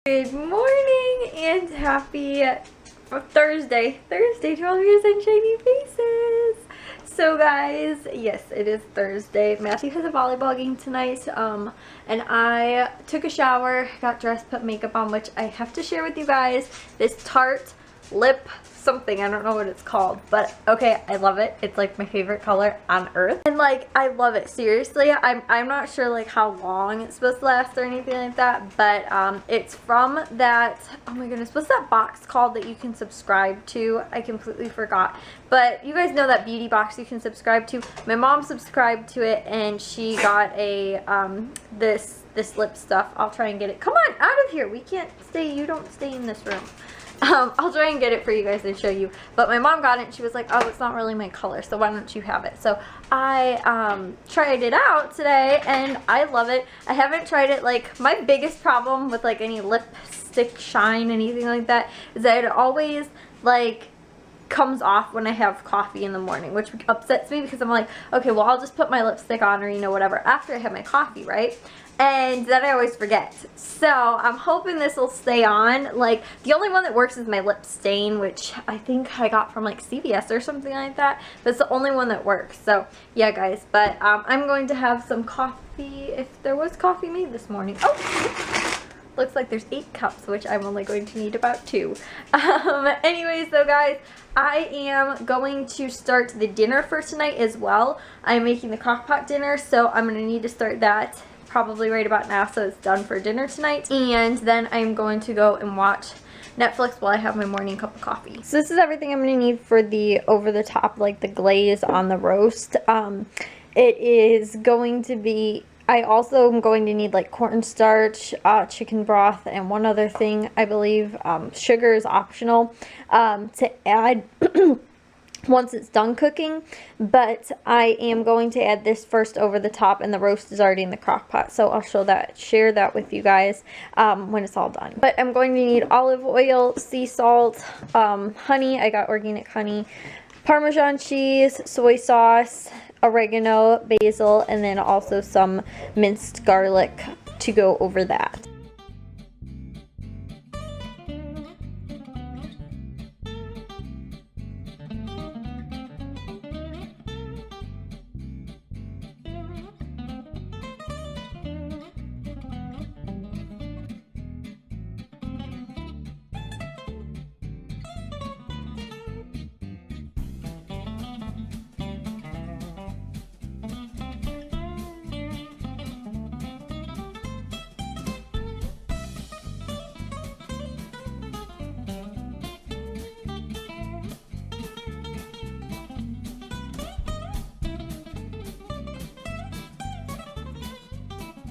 Good morning and happy Thursday to all of your sunshiny faces. So guys, yes, it is Thursday. Matthew has a volleyball game tonight, and I took a shower, got dressed, put makeup on, which I have to share with you guys. This Tarte lip something, I don't know what it's called, but okay, I love it. It's like my favorite color on earth, and like I love it. Seriously, I'm not sure like how long it's supposed to last or anything like that, but it's from that, oh my goodness, what's that box called that you can subscribe to? I completely forgot, but you guys know that beauty box you can subscribe to. My mom subscribed to it and she got a this lip stuff. I'll try and get it. Come on out of here. We can't stay, you don't stay in this room. I'll try and get it for you guys to show you, but my mom got it and she was like, oh, it's not really my color, so why don't you have it? So I tried it out today and I love it. I haven't tried it. Like, my biggest problem with like any lipstick shine, anything like that, is that it always like comes off when I have coffee in the morning, which upsets me because I'm like, okay, well, I'll just put my lipstick on, or you know, whatever, after I have my coffee, right? And then I always forget. So I'm hoping this will stay on. Like, the only one that works is my lip stain, which I think I got from like CVS or something like that. But it's the only one that works. So yeah, guys. But I'm going to have some coffee, if there was coffee made this morning. Oh, looks like there's 8 cups, which I'm only going to need about 2. Anyways, so guys, I am going to start the dinner for tonight as well. I'm making the crock pot dinner, so I'm going to need to start that probably right about now, so it's done for dinner tonight. And then I'm going to go and watch Netflix while I have my morning cup of coffee. So this is everything I'm going to need for the over the top, like the glaze on the roast. It is going to be, I also am going to need like cornstarch, chicken broth, and one other thing, I believe. Sugar is optional to add once it's done cooking, but I am going to add this first over the top, and the roast is already in the crock pot, so I'll share that with you guys when it's all done. But I'm going to need olive oil, sea salt, honey, I got organic honey, Parmesan cheese, soy sauce, oregano, basil, and then also some minced garlic to go over that.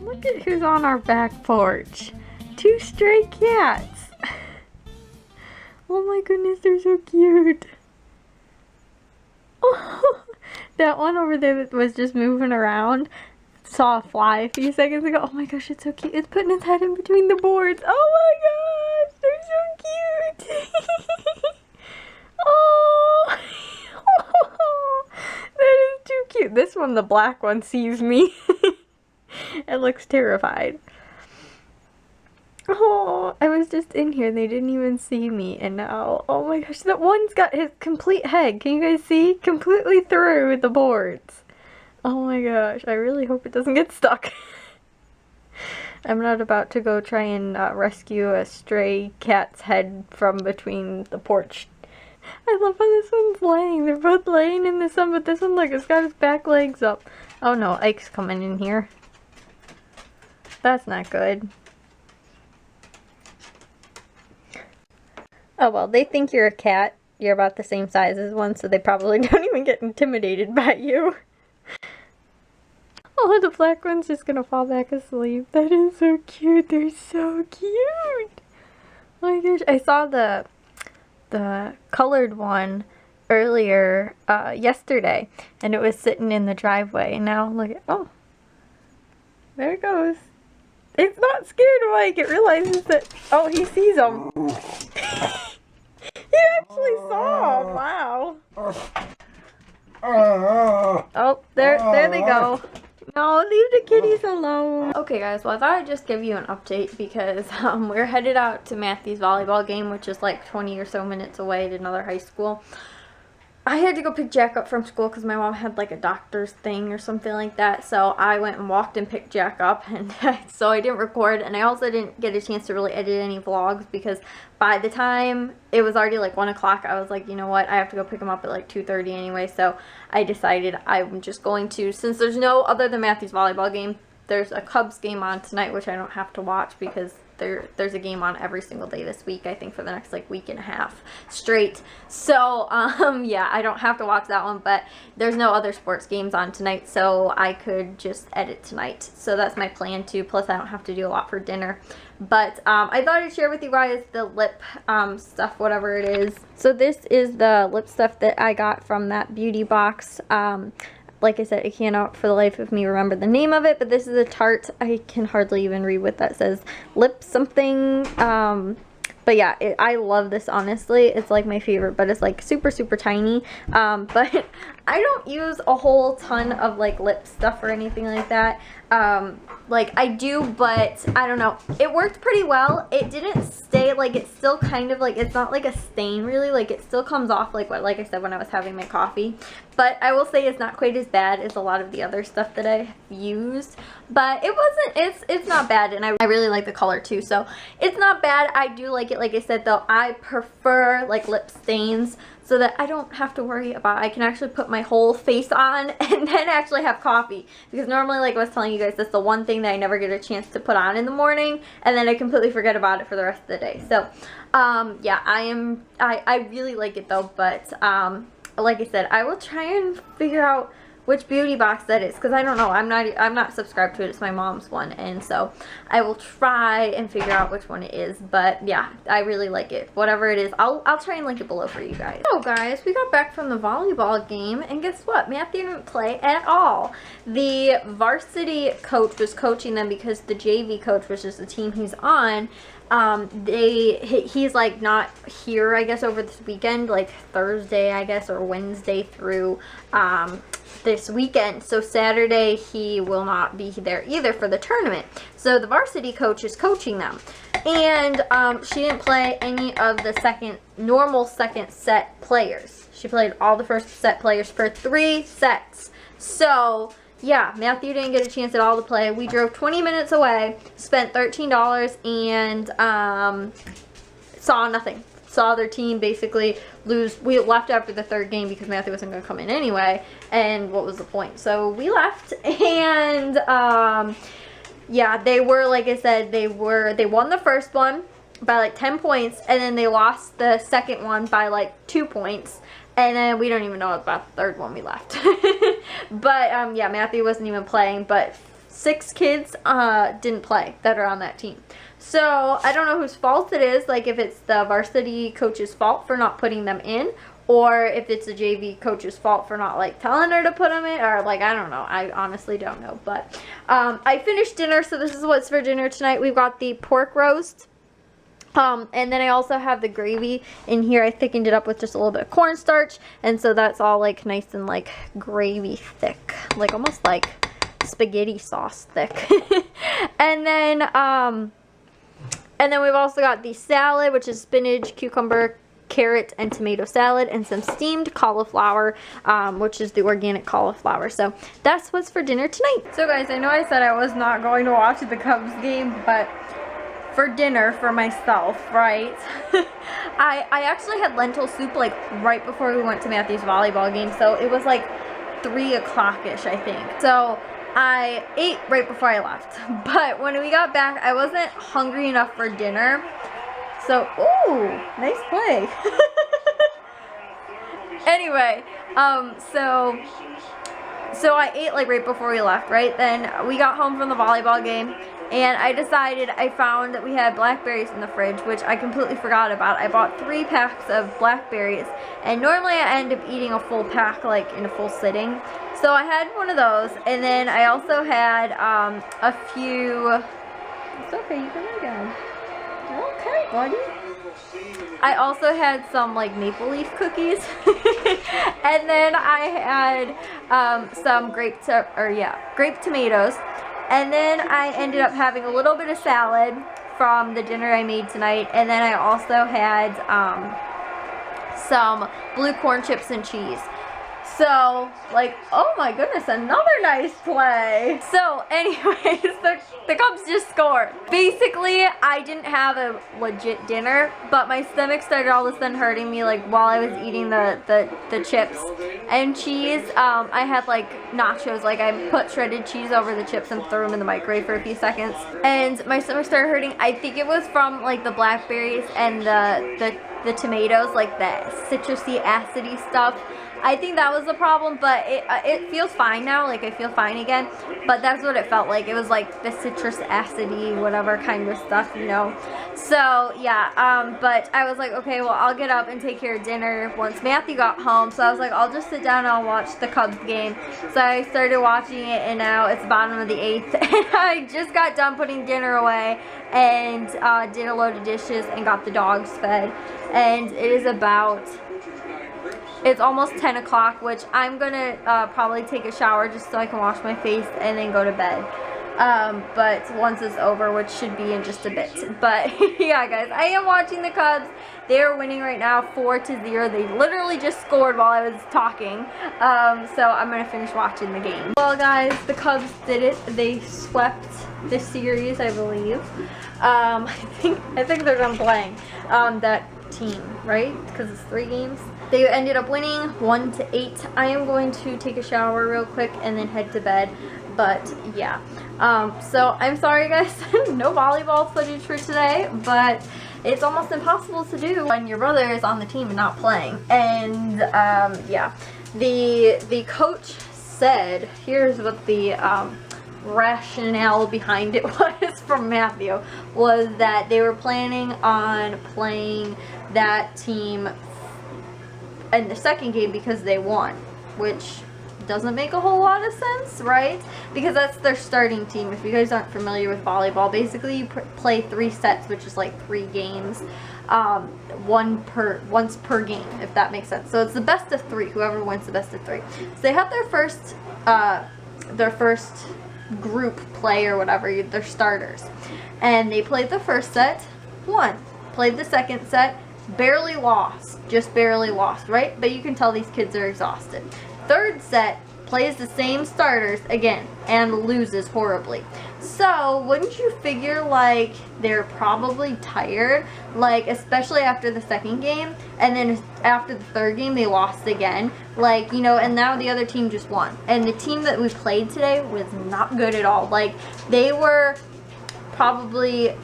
Look at who's on our back porch. 2 stray cats. Oh my goodness, they're so cute. Oh, that one over there that was just moving around saw a fly a few seconds ago. Oh my gosh, it's so cute. It's putting its head in between the boards. Oh my gosh, they're so cute. Oh, that is too cute. This one, the black one, sees me. It looks terrified. Oh, I was just in here and they didn't even see me, and now, oh my gosh, that one's got his complete head. Can you guys see? Completely through the boards. Oh my gosh, I really hope it doesn't get stuck. I'm not about to go try and rescue a stray cat's head from between the porch. I love how this one's laying. They're both laying in the sun, but this one, look, it's got his back legs up. Oh no, Ike's coming in here. That's not good. Oh well, they think you're a cat. You're about the same size as one, so they probably don't even get intimidated by you. Oh, the black one's just gonna fall back asleep. That is so cute. They're so cute. Oh my gosh, I saw the colored one earlier yesterday, and it was sitting in the driveway. And now look at, oh, there it goes. It's not scared of Mike. It realizes that, oh, he sees him. He actually saw him. Wow. Oh, there they go. No, leave the kitties alone. Okay guys, well I thought I'd just give you an update because we're headed out to Matthew's volleyball game, which is like 20 or so minutes away at another high school. I had to go pick Jack up from school because my mom had like a doctor's thing or something like that. So I went and walked and picked Jack up, and so I didn't record, and I also didn't get a chance to really edit any vlogs because by the time it was already like 1 o'clock, I was like, you know what, I have to go pick him up at like 2:30 anyway. So I decided I'm just going to, since there's no other than Matthew's volleyball game, there's a Cubs game on tonight, which I don't have to watch because there's a game on every single day this week, I think for the next like week and a half straight. So yeah, I don't have to watch that one, but there's no other sports games on tonight, so I could just edit tonight. So that's my plan too, plus I don't have to do a lot for dinner. But I thought I'd share with you guys the lip stuff, whatever it is. So this is the lip stuff that I got from that beauty box. Like I said, I cannot for the life of me remember the name of it, but this is a Tarte. I can hardly even read what that says. Lip something. But yeah, I love this, honestly. It's like my favorite, but it's like super, super tiny. But I don't use a whole ton of like lip stuff or anything like that. Like I do, but I don't know. It worked pretty well. It didn't stay, like it's still kind of like, it's not like a stain really. Like it still comes off like what, like I said, when I was having my coffee. But I will say it's not quite as bad as a lot of the other stuff that I used. But it wasn't, it's not bad, and I really like the color too. So it's not bad. I do like it. Like I said though, I prefer like lip stains so that I don't have to worry about, I can actually put my whole face on and then actually have coffee. Because normally, like I was telling you guys, that's the one thing that I never get a chance to put on in the morning, and then I completely forget about it for the rest of the day. So yeah, I really like it though, but like I said, I will try and figure out which beauty box that is, because I don't know. I'm not subscribed to it. It's my mom's one, and so I will try and figure out which one it is. But yeah, I really like it. Whatever it is, I'll try and link it below for you guys. So guys, we got back from the volleyball game, and guess what? Matthew didn't play at all. The varsity coach was coaching them because the JV coach, which is the team he's on, he's like not here, I guess, over this weekend, like Thursday, I guess, or Wednesday through this weekend. So Saturday he will not be there either for the tournament. So the varsity coach is coaching them, and she didn't play any of the normal second set players. She played all the first set players for 3 sets. So yeah, Matthew didn't get a chance at all to play. We drove 20 minutes away, spent $13, and saw nothing. Saw their team basically lose. We left after the 3rd game because Matthew wasn't going to come in anyway, and what was the point? So we left, and yeah, they were, like I said, they won the first one by like 10 points, and then they lost the second one by like 2 points. And then we don't even know about the 3rd one we left. But yeah, Matthew wasn't even playing, but 6 kids didn't play that are on that team. So I don't know whose fault it is, like if it's the varsity coach's fault for not putting them in, or if it's the JV coach's fault for not like telling her to put them in, or like I don't know. I honestly don't know. But I finished dinner, so this is what's for dinner tonight. We've got the pork roast. And then I also have the gravy in here. I thickened it up with just a little bit of cornstarch, and so that's all like nice and like gravy thick, like almost like spaghetti sauce thick. And then we've also got the salad, which is spinach, cucumber, carrot, and tomato salad, and some steamed cauliflower, which is the organic cauliflower. So that's what's for dinner tonight. So guys, I know I said I was not going to watch the Cubs game, but for dinner for myself, right? I actually had lentil soup like right before we went to Matthew's volleyball game, so it was like 3 o'clock-ish, I think. So I ate right before I left, but when we got back, I wasn't hungry enough for dinner. So, ooh, nice play. Anyway, so I ate like right before we left, right? Then we got home from the volleyball game, and I found that we had blackberries in the fridge, which I completely forgot about. I bought 3 packs of blackberries, and normally I end up eating a full pack like in a full sitting. So I had one of those, and then I also had a few. It's okay, you can lay down. You're okay, buddy. I also had some like maple leaf cookies, and then I had some grape tomatoes, and then I ended up having a little bit of salad from the dinner I made tonight, and then I also had some blue corn chips and cheese. So, like, oh my goodness, another nice play. So, anyways, the Cubs just scored. Basically, I didn't have a legit dinner, but my stomach started all of a sudden hurting me, like, while I was eating the chips and cheese. I had, like, nachos. Like, I put shredded cheese over the chips and threw them in the microwave for a few seconds. And my stomach started hurting. I think it was from, like, the blackberries and the tomatoes, like, that citrusy, acidy stuff. I think that was the problem, but it feels fine now. Like, I feel fine again, but that's what it felt like. It was like the citrus acidy, whatever kind of stuff, you know. So, yeah, but I was like, okay, well, I'll get up and take care of dinner once Matthew got home. So I was like, I'll just sit down and I'll watch the Cubs game. So I started watching it, and now it's bottom of the 8th, and I just got done putting dinner away and did a load of dishes and got the dogs fed. And it is it's almost 10 o'clock, which I'm gonna probably take a shower just so I can wash my face and then go to bed. But once it's over, which should be in just a bit. But yeah, guys, I am watching the Cubs. They are winning right now 4-0. They literally just scored while I was talking. So I'm gonna finish watching the game. Well, guys, the Cubs did it. They swept this series, I believe. I think they're done playing that team, right? Because it's 3 games. They ended up winning 1-8. I am going to take a shower real quick and then head to bed. But yeah, so I'm sorry, guys, no volleyball footage for today, but it's almost impossible to do when your brother is on the team and not playing. And yeah, the coach said, here's what the rationale behind it was from Matthew, was that they were planning on playing that team in the second game because they won, which doesn't make a whole lot of sense, right? Because that's their starting team. If you guys aren't familiar with volleyball, basically you play 3 sets, which is like 3 games, once per game, if that makes sense. So it's the best of 3, whoever wins the best of 3. So they have their first group play or whatever, their starters, and they played the first set, won. Played the second set, barely lost, just barely lost, right? But you can tell these kids are exhausted. Third set, plays the same starters again and loses horribly. So wouldn't you figure like they're probably tired, like especially after the second game, and then after the third game they lost again, like, you know, and now the other team just won. And the team that we played today was not good at all. Like they were probably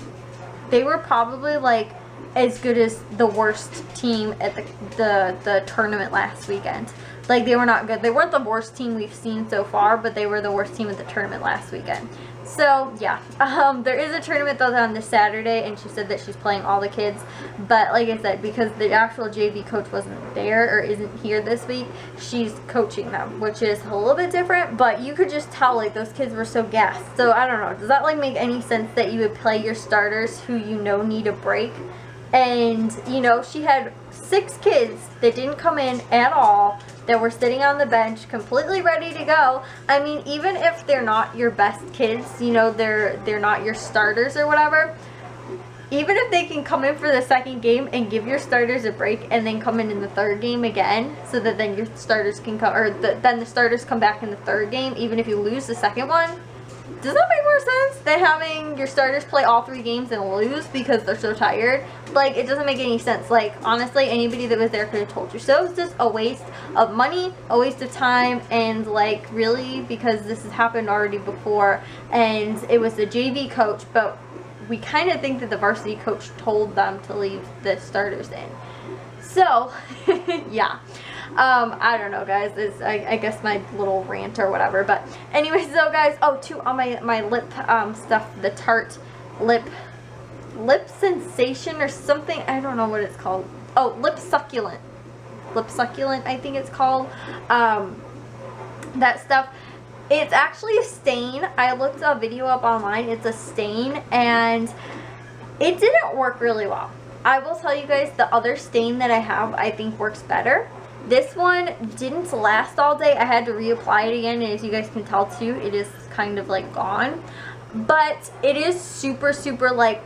like as good as the worst team at the tournament last weekend. Like, they were not good. They weren't the worst team we've seen so far, but they were the worst team at the tournament last weekend. So, yeah. There is a tournament, though, on this Saturday, and she said that she's playing all the kids. But, like I said, because the actual JV coach wasn't there or isn't here this week, she's coaching them, which is a little bit different. But you could just tell, like, those kids were so gassed. So, I don't know. Does that, like, make any sense that you would play your starters who you know need a break? And, you know, she had 6 kids that didn't come in at all, that were sitting on the bench completely ready to go. I mean, even if they're not your best kids, you know, they're not your starters or whatever, even if they can come in for the second game and give your starters a break and then come in the third game again, so that then your starters can come, or then the starters come back in the third game, even if you lose the second one. Does that make more sense than having your starters play all 3 games and lose because they're so tired? Like, it doesn't make any sense. Like, honestly, anybody that was there could have told you. So it's just a waste of money, a waste of time, and, like, really, because this has happened already before, and it was the JV coach, but we kind of think that the varsity coach told them to leave the starters in. So, yeah. I don't know, guys. It's, I guess, my little rant or whatever. But anyway, so guys, oh, too, on my lip stuff, the Tarte lip sensation or something. I don't know what it's called. Oh, lip succulent, I think it's called. That stuff. It's actually a stain. I looked a video up online. It's a stain, and it didn't work really well. I will tell you guys, the other stain that I have I think works better. This one didn't last all day. I had to reapply it again, and as you guys can tell too, it is kind of like gone. But it is super like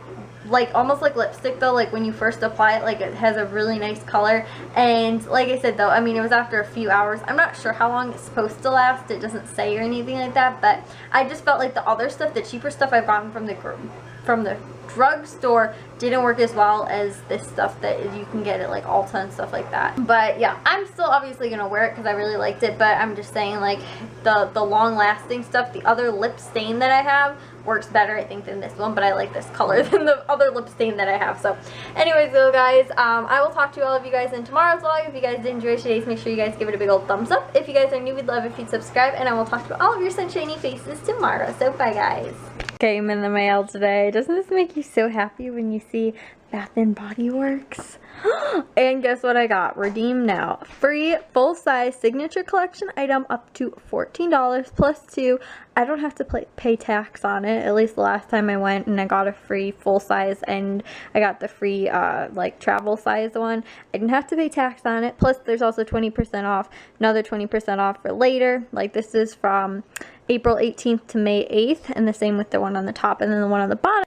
almost like lipstick though. Like when you first apply it, like it has a really nice color. And like I said though, I mean, it was after a few hours. I'm not sure how long it's supposed to last. It doesn't say or anything like that, but I just felt like the other stuff, the cheaper stuff I've gotten from the drugstore, didn't work as well as this stuff that you can get at like Ulta and stuff like that. But yeah, I'm still obviously gonna wear it because I really liked it, but I'm just saying, like, the long lasting stuff, the other lip stain that I have works better I think than this one, but I like this color than the other lip stain that I have. So anyways though guys, I will talk to all of you guys in tomorrow's vlog. If you guys did enjoy today's, make sure you guys give it a big old thumbs up. If you guys are new, we'd love if you'd subscribe, and I will talk to all of your sunshiny faces tomorrow. So bye guys. Came in the mail today. Doesn't this make you so happy when you see Bath & Body Works? And guess what I got? Redeem now. Free full-size signature collection item up to $14 plus 2. I don't have to pay tax on it. At least the last time I went and I got a free full-size, and I got the free like travel size one. I didn't have to pay tax on it. Plus there's also 20% off. Another 20% off for later. Like this is from April 18th to May 8th, and the same with the one on the top, and then the one on the bottom